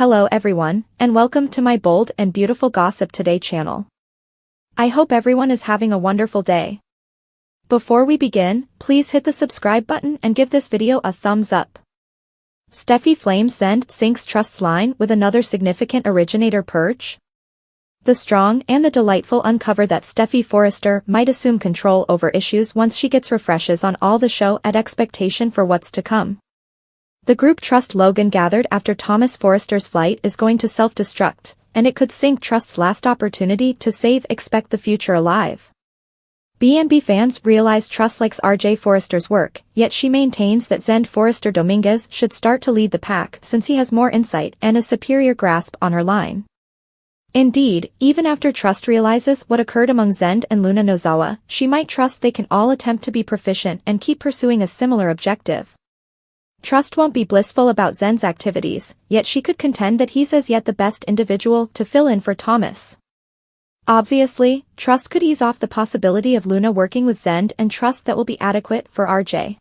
Hello everyone, and welcome to my Bold and Beautiful Gossip Today channel. I hope everyone is having a wonderful day. Before we begin, please hit the subscribe button and give this video a thumbs up. Steffy flames Zende sinks Trust's line with another significant originator purge. The strong and the delightful uncover that Steffy Forrester might assume control over issues once she gets refreshes on all the show at expectation for what's to come. The group Trust Logan gathered after Thomas Forrester's flight is going to self-destruct, and it could sink Trust's last opportunity to save Expect the Future alive. B&B fans realize Trust likes RJ Forrester's work, yet she maintains that Zende Forrester Dominguez should start to lead the pack since he has more insight and a superior grasp on her line. Indeed, even after Trust realizes what occurred among Zende and Luna Nozawa, she might trust they can all attempt to be proficient and keep pursuing a similar objective. Trust won't be blissful about Zende's activities, yet she could contend that he's as yet the best individual to fill in for Thomas. Obviously, Trust could ease off the possibility of Luna working with Zende and trust that will be adequate for RJ.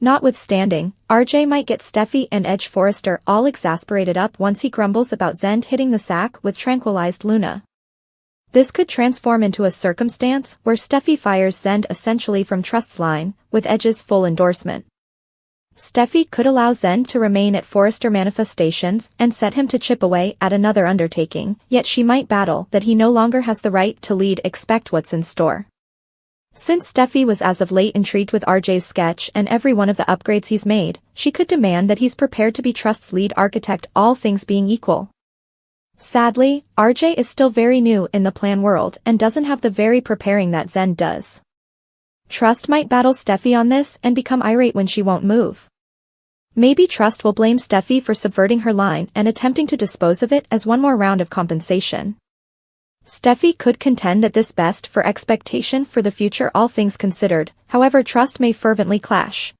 Notwithstanding, RJ might get Steffy and Edge Forrester all exasperated up once he grumbles about Zende hitting the sack with tranquilized Luna. This could transform into a circumstance where Steffy fires Zende essentially from Trust's line, with Edge's full endorsement. Steffy could allow Zende to remain at Forrester manifestations and set him to chip away at another undertaking, yet she might battle that he no longer has the right to lead Expect what's in store. Since Steffy was as of late intrigued with RJ's sketch and every one of the upgrades he's made, she could demand that he's prepared to be Trust's lead architect, all things being equal. Sadly, RJ is still very new in the plan world and doesn't have the very preparing that Zende does. Trust might battle Steffy on this and become irate when she won't move. Maybe Trust will blame Steffy for subverting her line and attempting to dispose of it as one more round of compensation. Steffy could contend that this best for expectation for the future, all things considered, however Trust may fervently clash.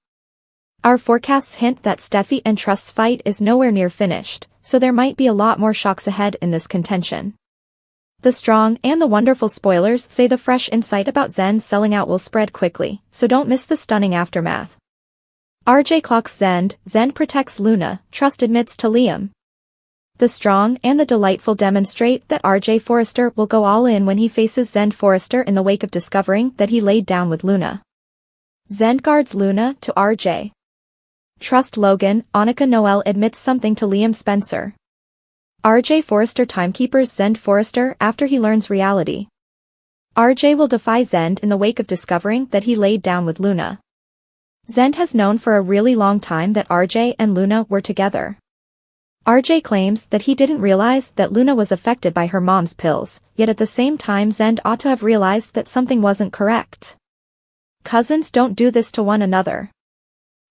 Our forecasts hint that Steffy and Trust's fight is nowhere near finished, so there might be a lot more shocks ahead in this contention. The strong and the wonderful spoilers say the fresh insight about Zende selling out will spread quickly, so don't miss the stunning aftermath. RJ clocks Zende, Zende protects Luna, Trust admits to Liam. The strong and the delightful demonstrate that RJ Forrester will go all in when he faces Zende Forrester in the wake of discovering that he laid down with Luna. Zende guards Luna to RJ. Trust Logan, Annika Noel admits something to Liam Spencer. RJ Forrester timekeepers Zende Forrester after he learns reality. RJ will defy Zende in the wake of discovering that he laid down with Luna. Zende has known for a really long time that RJ and Luna were together. RJ claims that he didn't realize that Luna was affected by her mom's pills, yet at the same time Zende ought to have realized that something wasn't correct. Cousins don't do this to one another.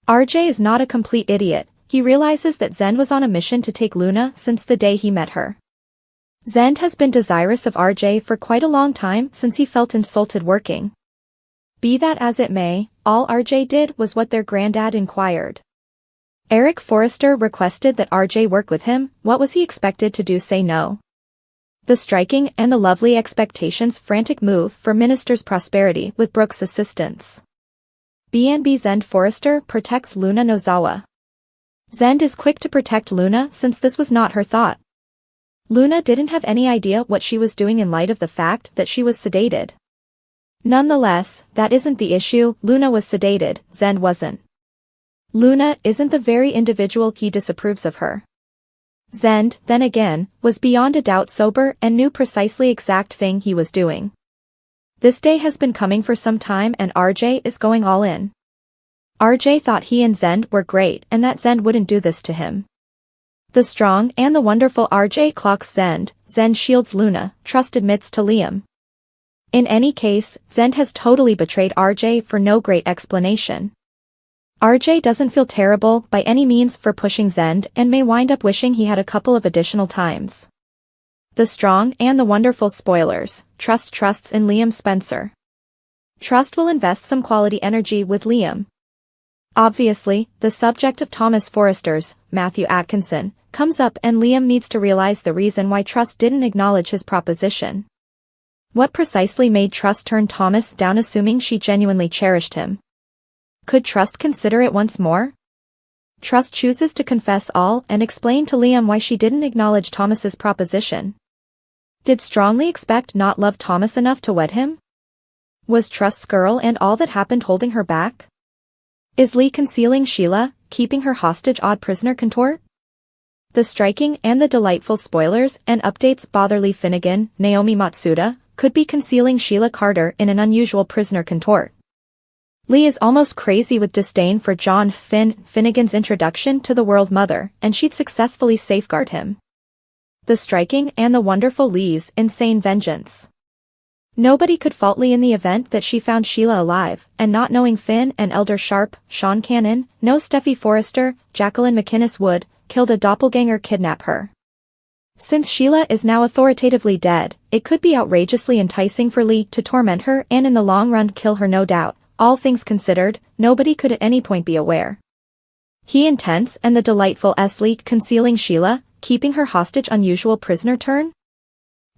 RJ is not a complete idiot. He realizes that Zende was on a mission to take Luna since the day he met her. Zende has been desirous of RJ for quite a long time since he felt insulted working. Be that as it may, all RJ did was what their granddad inquired. Eric Forrester requested that RJ work with him. What was he expected to do? Say no? The striking and the lovely expectations frantic move for Minister's prosperity with Brooke's assistance. B&B Zende Forrester protects Luna Nozawa. Zende is quick to protect Luna since this was not her thought. Luna didn't have any idea what she was doing in light of the fact that she was sedated. Nonetheless, that isn't the issue. Luna was sedated, Zende wasn't. Luna isn't the very individual he disapproves of her. Zende, then again, was beyond a doubt sober and knew precisely exact thing he was doing. This day has been coming for some time and RJ is going all in. RJ thought he and Zende were great and that Zende wouldn't do this to him. The strong and the wonderful RJ clocks Zende, Zende shields Luna, Trust admits to Liam. In any case, Zende has totally betrayed RJ for no great explanation. RJ doesn't feel terrible by any means for pushing Zende and may wind up wishing he had a couple of additional times. The strong and the wonderful spoilers, Trust trusts in Liam Spencer. Trust will invest some quality energy with Liam. Obviously, the subject of Thomas Forrester's, Matthew Atkinson, comes up and Liam needs to realize the reason why Trust didn't acknowledge his proposition. What precisely made Trust turn Thomas down assuming she genuinely cherished him? Could Trust consider it once more? Trust chooses to confess all and explain to Liam why she didn't acknowledge Thomas's proposition. Did Strongly expect not love Thomas enough to wed him? Was Trust's girl and all that happened holding her back? Is Lee concealing Sheila, keeping her hostage odd prisoner contort? The striking and the delightful spoilers and updates bother Lee Finnegan, Naomi Matsuda, could be concealing Sheila Carter in an unusual prisoner contort. Lee is almost crazy with disdain for John Finnegan's introduction to the World Mother, and she'd successfully safeguard him. The striking and the wonderful Lee's insane vengeance. Nobody could fault Lee in the event that she found Sheila alive, and not knowing Finn and Elder Sharp, Sean Cannon, no Steffy Forrester, Jacqueline McInnes would, killed a doppelganger kidnap her. Since Sheila is now authoritatively dead, it could be outrageously enticing for Lee to torment her and in the long run kill her no doubt. All things considered, nobody could at any point be aware. He intense and the delightful Lee concealing Sheila, keeping her hostage unusual prisoner turn?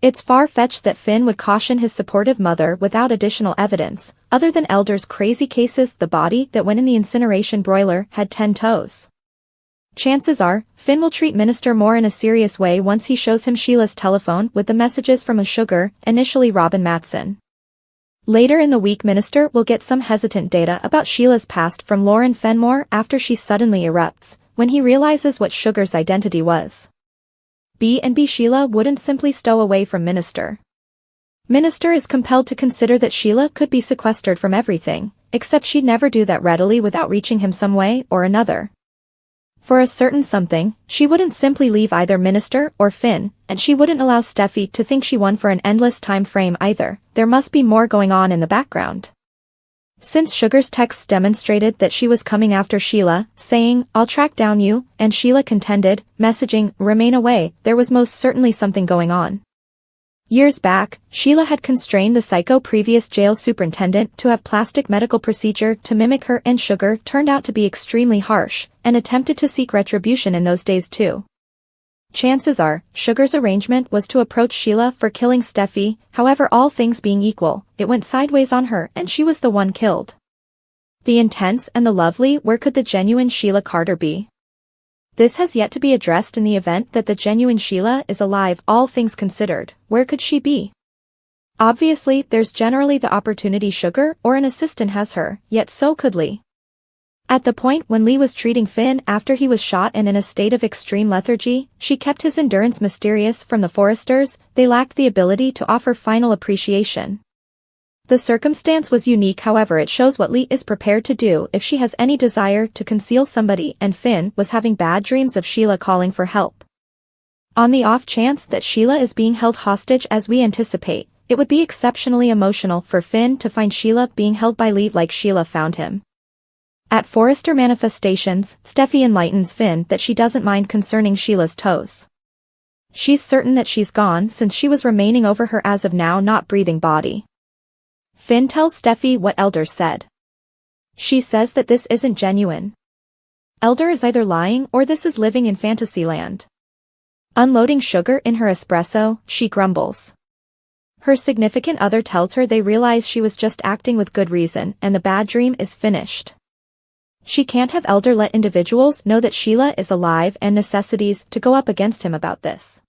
It's far-fetched that Finn would caution his supportive mother without additional evidence, other than Elder's crazy cases. The body that went in the incineration broiler had 10 toes. Chances are, Finn will treat Minister more in a serious way once he shows him Sheila's telephone with the messages from a sugar, initially Robin Matson. Later in the week Minister will get some hesitant data about Sheila's past from Lauren Fenmore after she suddenly erupts, when he realizes what Sugar's identity was. B&B Sheila wouldn't simply stow away from Minister. Minister is compelled to consider that Sheila could be sequestered from everything, except she'd never do that readily without reaching him some way or another. For a certain something, she wouldn't simply leave either Minister or Finn, and she wouldn't allow Steffy to think she won for an endless time frame either. There must be more going on in the background. Since Sugar's texts demonstrated that she was coming after Sheila, saying, "I'll track down you," and Sheila contended, messaging, "Remain away," there was most certainly something going on. Years back, Sheila had constrained the psycho previous jail superintendent to have plastic medical procedure to mimic her, and Sugar turned out to be extremely harsh, and attempted to seek retribution in those days too. Chances are, Sugar's arrangement was to approach Sheila for killing Steffy. However, all things being equal, it went sideways on her and she was the one killed. The intense and the lovely, where could the genuine Sheila Carter be? This has yet to be addressed in the event that the genuine Sheila is alive. All things considered, where could she be? Obviously, there's generally the opportunity Sugar or an assistant has her, yet so could Lee. At the point when Lee was treating Finn after he was shot and in a state of extreme lethargy, she kept his endurance mysterious from the Forresters. They lacked the ability to offer final appreciation. The circumstance was unique, however it shows what Lee is prepared to do if she has any desire to conceal somebody, and Finn was having bad dreams of Sheila calling for help. On the off chance that Sheila is being held hostage as we anticipate, it would be exceptionally emotional for Finn to find Sheila being held by Lee like Sheila found him. At Forrester manifestations, Steffy enlightens Finn that she doesn't mind concerning Sheila's toes. She's certain that she's gone since she was remaining over her as of now not breathing body. Finn tells Steffy what Elder said. She says that this isn't genuine. Elder is either lying or this is living in Fantasyland. Unloading sugar in her espresso, she grumbles. Her significant other tells her they realize she was just acting with good reason and the bad dream is finished. She can't have Elder let individuals know that Sheila is alive and necessities to go up against him about this.